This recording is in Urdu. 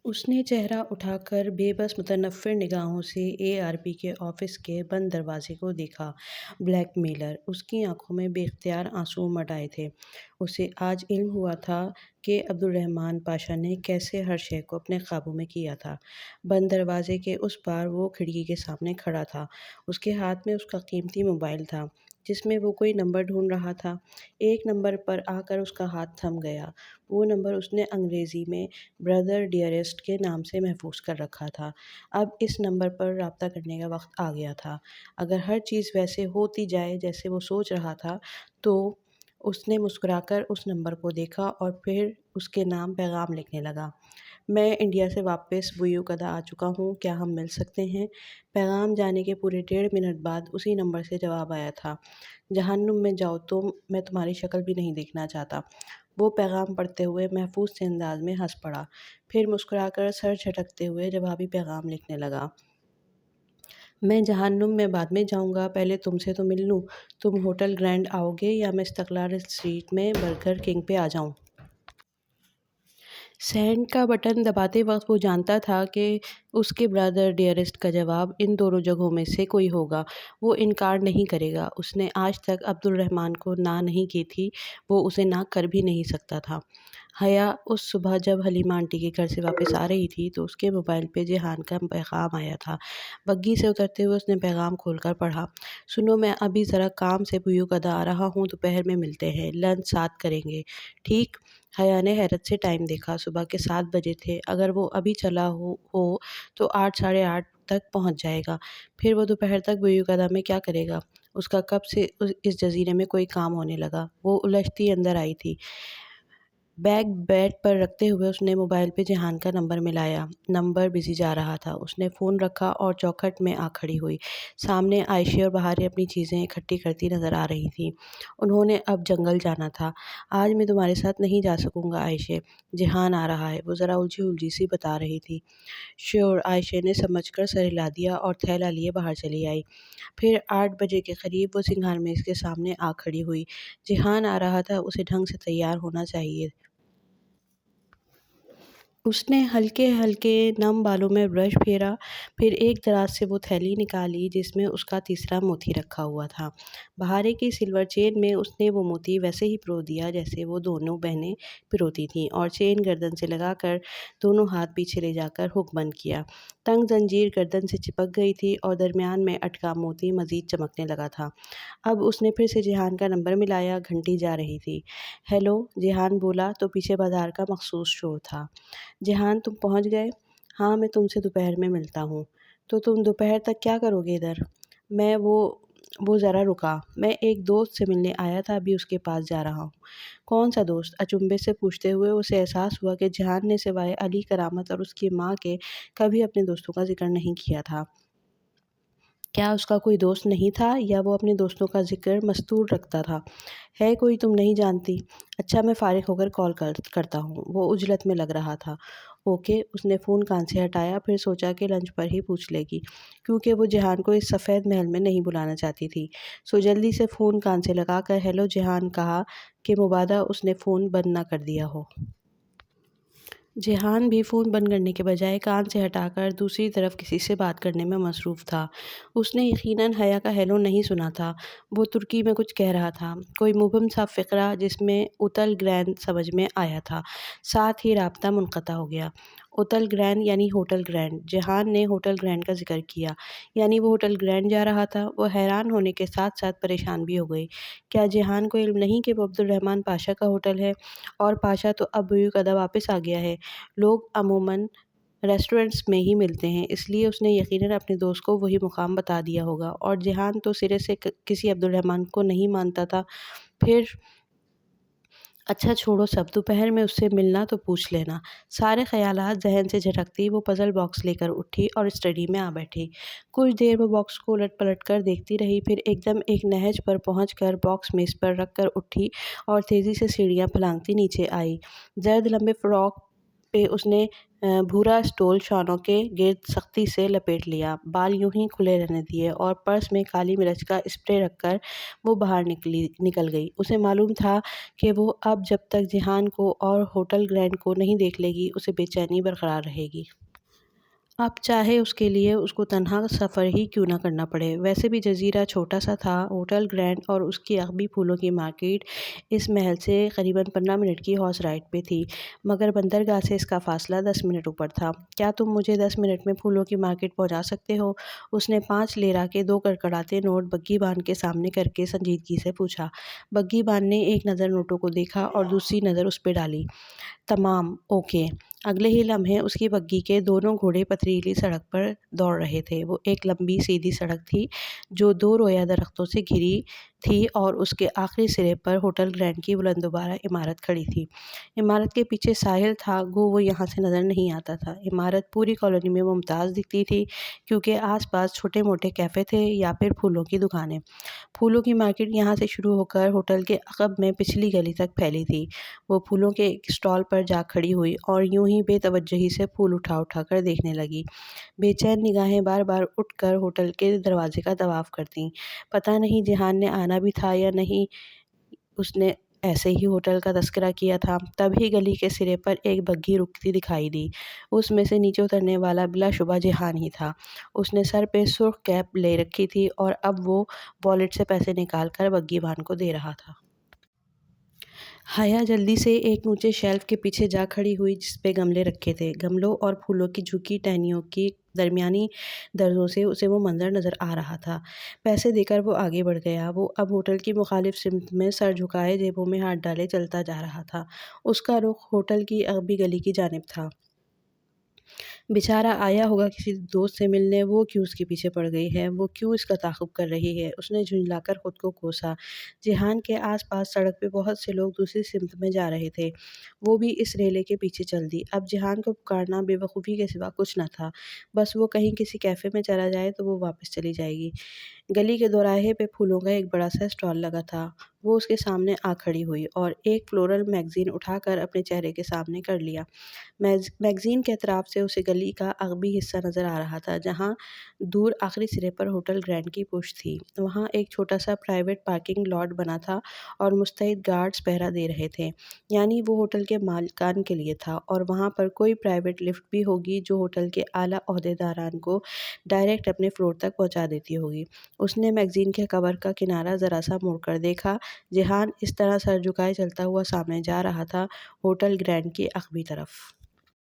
اس نے چہرہ اٹھا کر بے بس متنفر نگاہوں سے ARP کے آفس کے بند دروازے کو دیکھا۔ Black mailer. اس کی آنکھوں میں بے اختیار آنسو امڈ آئے تھے۔ اسے آج علم ہوا تھا کہ عبدالرحمن پاشا نے کیسے ہر شے کو اپنے قابو میں کیا تھا۔ بند دروازے کے اس پار وہ کھڑکی کے سامنے کھڑا تھا۔ اس کے ہاتھ میں اس کا قیمتی موبائل تھا جس میں وہ کوئی نمبر ڈھونڈ رہا تھا۔ ایک نمبر پر آ کر اس کا ہاتھ تھم گیا۔ وہ نمبر اس نے انگریزی میں بردر ڈیئرسٹ کے نام سے محفوظ کر رکھا تھا۔ اب اس نمبر پر رابطہ کرنے کا وقت آ گیا تھا۔ اگر ہر چیز ویسے ہوتی جائے جیسے وہ سوچ رہا تھا تو اس نے مسکرا کر اس نمبر کو دیکھا اور پھر اس کے نام پیغام لکھنے لگا۔ میں انڈیا سے واپس بوئیوکدہ آ چکا ہوں، کیا ہم مل سکتے ہیں؟ پیغام جانے کے پورے 1.5 منٹ بعد اسی نمبر سے جواب آیا تھا، جہنم میں جاؤ میں تمہاری شکل بھی نہیں دیکھنا چاہتا۔ وہ پیغام پڑھتے ہوئے محفوظ سے انداز میں ہنس پڑا، پھر مسکرا کر سر جھٹکتے ہوئے جوابی پیغام لکھنے لگا۔ میں جہنم میں بعد میں جاؤں گا، پہلے تم سے تو مل لوں۔ تم ہوٹل گرینڈ آؤ گے یا میں استقلال اسٹریٹ میں برگر کنگ پہ آ جاؤں؟ سینڈ کا بٹن دباتے وقت وہ جانتا تھا کہ اس کے بردر ڈیئرسٹ کا جواب ان دونوں جگہوں میں سے کوئی ہوگا۔ وہ انکار نہیں کرے گا۔ اس نے آج تک عبدالرحمن کو نہ نہیں کی تھی، وہ اسے نہ کر بھی نہیں سکتا تھا۔ حیا اس صبح جب حلیمہ آنٹی کے گھر سے واپس آ رہی تھی تو اس کے موبائل پہ جیحان کا پیغام آیا تھا۔ بگی سے اترتے ہوئے اس نے پیغام کھول کر پڑھا۔ سنو، میں ابھی ذرا کام سے بوئیوکدہ آ رہا ہوں، دوپہر میں ملتے ہیں، لنچ ساتھ کریں گے، ٹھیک؟ حیا نے حیرت سے ٹائم دیکھا۔ صبح کے 7 بجے تھے۔ اگر وہ ابھی چلا ہو تو 8 ساڑھے 8 تک پہنچ جائے گا۔ پھر وہ دوپہر تک بوئیوکدہ میں کیا کرے گا؟ اس کا کب سے اس جزیرے میں کوئی کام ہونے لگا؟ وہ الجھتی اندر آئی تھی۔ بیگ بیڈ پر رکھتے ہوئے اس نے موبائل پہ جیحان کا نمبر ملایا۔ نمبر بزی جا رہا تھا۔ اس نے فون رکھا اور چوکھٹ میں آ کھڑی ہوئی۔ سامنے عائشہ اور بہاریں اپنی چیزیں اکٹھی کرتی نظر آ رہی تھیں۔ انہوں نے اب جنگل جانا تھا۔ آج میں تمہارے ساتھ نہیں جا سکوں گا عائشہ، جیحان آ رہا ہے، وہ ذرا الجھی سی بتا رہی تھی۔ شیور، عائشہ نے سمجھ کر سر ہلا دیا اور تھیلا لیے باہر چلی آئی۔ پھر 8 بجے کے قریب وہ سنگھار میز کے سامنے آ کھڑی ہوئی۔ جیحان آ رہا تھا، اسے ڈھنگ سے تیار ہونا چاہیے۔ اس نے ہلکے ہلکے نم بالوں میں برش پھیرا، پھر ایک دراز سے وہ تھیلی نکالی جس میں اس کا تیسرا موتی رکھا ہوا تھا۔ بہارے کی سلور چین میں اس نے وہ موتی ویسے ہی پرو دیا جیسے وہ دونوں بہنیں پروتی تھیں، اور چین گردن سے لگا کر دونوں ہاتھ پیچھے لے جا کر ہک بند کیا۔ تنگ زنجیر گردن سے چپک گئی تھی اور درمیان میں اٹکا موتی مزید چمکنے لگا تھا۔ اب اس نے پھر سے جیحان کا نمبر ملایا۔ گھنٹی جا رہی تھی۔ ہیلو، جیحان بولا تو پیچھے بازار کا مخصوص شور تھا۔ جیحان، تم پہنچ گئے؟ ہاں، میں تم سے دوپہر میں ملتا ہوں۔ تو تم دوپہر تک کیا کرو گے ادھر؟ میں وہ ذرا رکا، میں ایک دوست سے ملنے آیا تھا، ابھی اس کے پاس جا رہا ہوں۔ کون سا دوست؟ اچنبھے سے پوچھتے ہوئے اسے احساس ہوا کہ جیحان نے سوائے علی کرامت اور اس کی ماں کے کبھی اپنے دوستوں کا ذکر نہیں کیا تھا۔ کیا اس کا کوئی دوست نہیں تھا یا وہ اپنے دوستوں کا ذکر مستور رکھتا تھا؟ ہے کوئی تم نہیں جانتی؟ اچھا، میں فارغ ہو کر کال کرتا ہوں۔ وہ عجلت میں لگ رہا تھا۔ اوکے۔ اس نے فون کان سے ہٹایا، پھر سوچا کہ لنچ پر ہی پوچھ لے گی، کیونکہ وہ جیحان کو اس سفید محل میں نہیں بلانا چاہتی تھی۔ سو جلدی سے فون کان سے لگا کر ہیلو جیحان کہا کہ مبادا اس نے فون بند نہ کر دیا ہو۔ جیحان بھی فون بند کرنے کے بجائے کان سے ہٹا کر دوسری طرف کسی سے بات کرنے میں مصروف تھا۔ اس نے یقیناً حیا کا ہیلو نہیں سنا تھا۔ وہ ترکی میں کچھ کہہ رہا تھا، کوئی مبہم سا فقرہ جس میں اتل گرینڈ سمجھ میں آیا تھا۔ ساتھ ہی رابطہ منقطع ہو گیا۔ اتل گرینڈ یعنی ہوٹل گرینڈ۔ جیحان نے ہوٹل گرینڈ کا ذکر کیا، یعنی وہ ہوٹل گرینڈ جا رہا تھا۔ وہ حیران ہونے کے ساتھ ساتھ پریشان بھی ہو گئی۔ کیا جیحان کو علم نہیں کہ وہ عبدالرحمن پاشا کا ہوٹل ہے؟ اور پاشا تو اب بوئیوکدہ واپس آ گیا ہے۔ لوگ عموماً ریسٹورنٹس میں ہی ملتے ہیں، اس لیے اس نے یقیناً اپنے دوست کو وہی مقام بتا دیا ہوگا، اور جیحان تو سرے سے کسی عبدالرحمن کو نہیں مانتا تھا۔ پھر اچھا چھوڑو سب، دوپہر میں اس سے ملنا تو پوچھ لینا۔ سارے خیالات ذہن سے جھٹکتی وہ پزل باکس لے کر اٹھی اور اسٹڈی میں آ بیٹھی۔ کچھ دیر وہ باکس کو الٹ پلٹ کر دیکھتی رہی، پھر ایک دم ایک نہج پر پہنچ کر باکس میز پر رکھ کر اٹھی اور تیزی سے سیڑھیاں پھلانگتی نیچے آئی۔ زرد لمبے فراک پہ اس نے بھورا اسٹول شانوں کے گرد سختی سے لپیٹ لیا، بال یوں ہی کھلے رہنے دیے اور پرس میں کالی مرچ کا اسپرے رکھ کر وہ باہر نکل گئی۔ اسے معلوم تھا کہ وہ اب جب تک جہان کو اور ہوٹل گرینڈ کو نہیں دیکھ لے گی، اسے بے چینی برقرار رہے گی۔ اب چاہے اس کے لیے اس کو تنہا سفر ہی کیوں نہ کرنا پڑے۔ ویسے بھی جزیرہ چھوٹا سا تھا۔ ہوٹل گرینڈ اور اس کی عقبی پھولوں کی مارکیٹ اس محل سے قریباً 15 منٹ کی ہارس رائڈ پہ تھی، مگر بندرگاہ سے اس کا فاصلہ 10 منٹ اوپر تھا۔ کیا تم مجھے 10 منٹ میں پھولوں کی مارکیٹ پہنچا سکتے ہو؟ اس نے 5 لیرہ کے 2 کڑکڑاتے نوٹ بگی بان کے سامنے کر کے سنجیدگی سے پوچھا۔ بگی بان نے ایک نظر نوٹوں کو دیکھا اور دوسری نظر اس پہ ڈالی۔ تمام اوکے۔ اگلے ہی لمحے اس کی بگی کے دونوں گھوڑے پتھریلی سڑک پر دوڑ رہے تھے۔ وہ ایک لمبی سیدھی سڑک تھی جو 2 رویا درختوں سے گھری تھی اور اس کے آخری سرے پر ہوٹل گرینڈ کی بلند و بالا عمارت کھڑی تھی۔ عمارت کے پیچھے ساحل تھا، گو وہ یہاں سے نظر نہیں آتا تھا۔ عمارت پوری کالونی میں ممتاز دکھتی تھی کیونکہ آس پاس چھوٹے موٹے کیفے تھے یا پھر پھولوں کی دکانیں۔ پھولوں کی مارکیٹ یہاں سے شروع ہو کر ہوٹل کے عقب میں پچھلی گلی تک پھیلی تھی۔ وہ پھولوں کے ایک اسٹال پر جا کھڑی ہوئی اور یوں ہی بے توجہی سے پھول اٹھا اٹھا کر دیکھنے لگی۔ بے چین نگاہیں بار بار اٹھ کر ہوٹل کے دروازے کا طواف کرتیں۔ پتہ نہیں جہان نے آنا بھی تھا یا نہیں، اس نے ایسے ہی ہوٹل کا تذکرہ کیا تھا۔ تبھی گلی کے سرے پر ایک بگھی رکتی دکھائی دی۔ اس میں سے نیچے اترنے والا بلا شبہ جہان ہی تھا۔ اس نے سر پہ سرخ کیپ لے رکھی تھی اور اب وہ والیٹ سے پیسے نکال کر بگھی بان کو دے رہا تھا۔ حیا جلدی سے ایک اونچے شیلف کے پیچھے جا کھڑی ہوئی جس پہ گملے رکھے تھے۔ گملوں اور پھولوں کی جھکی ٹہنیوں کی درمیانی درزوں سے اسے وہ منظر نظر آ رہا تھا۔ پیسے دے کر وہ آگے بڑھ گیا۔ وہ اب ہوٹل کی مخالف سمت میں سر جھکائے جیبوں میں ہاتھ ڈالے چلتا جا رہا تھا۔ اس کا رخ ہوٹل کی عقبی گلی کی جانب تھا۔ بیچارہ آیا ہوگا کسی دوست سے ملنے، وہ کیوں اس کے پیچھے پڑ گئی ہے، وہ کیوں اس کا تعاقب کر رہی ہے؟ اس نے جھنجلا کر خود کو کوسا۔ جہان کے آس پاس سڑک پہ بہت سے لوگ دوسری سمت میں جا رہے تھے۔ وہ بھی اس ریلے کے پیچھے چل دی۔ اب جہان کو پکارنا بے وقوفی کے سوا کچھ نہ تھا۔ بس وہ کہیں کسی کیفے میں چلا جائے تو وہ واپس چلی جائے گی۔ گلی کے دوراہے پہ پھولوں کا ایک بڑا سا اسٹال لگا تھا۔ وہ اس کے سامنے آ کھڑی ہوئی اور ایک فلورل میگزین اٹھا کر اپنے چہرے کے سامنے کر لیا۔ میگزین کے اطراف سے اسے گلی کا عقبی حصہ نظر آ رہا تھا جہاں دور آخری سرے پر ہوٹل گرینڈ کی پشت تھی۔ وہاں ایک چھوٹا سا پرائیویٹ پارکنگ لاٹ بنا تھا اور مستعد گارڈز پہرا دے رہے تھے، یعنی وہ ہوٹل کے مالکان کے لیے تھا، اور وہاں پر کوئی پرائیویٹ لفٹ بھی ہوگی جو ہوٹل کے اعلیٰ عہدیداران کو ڈائریکٹ اپنے فلور تک پہنچا دیتی ہوگی۔ اس نے میگزین کے کور کا کنارہ ذرا سا موڑ کر دیکھا۔ جہان اس طرح سر جھکائے چلتا ہوا سامنے جا رہا تھا، ہوٹل گرینڈ کی عقبی طرف۔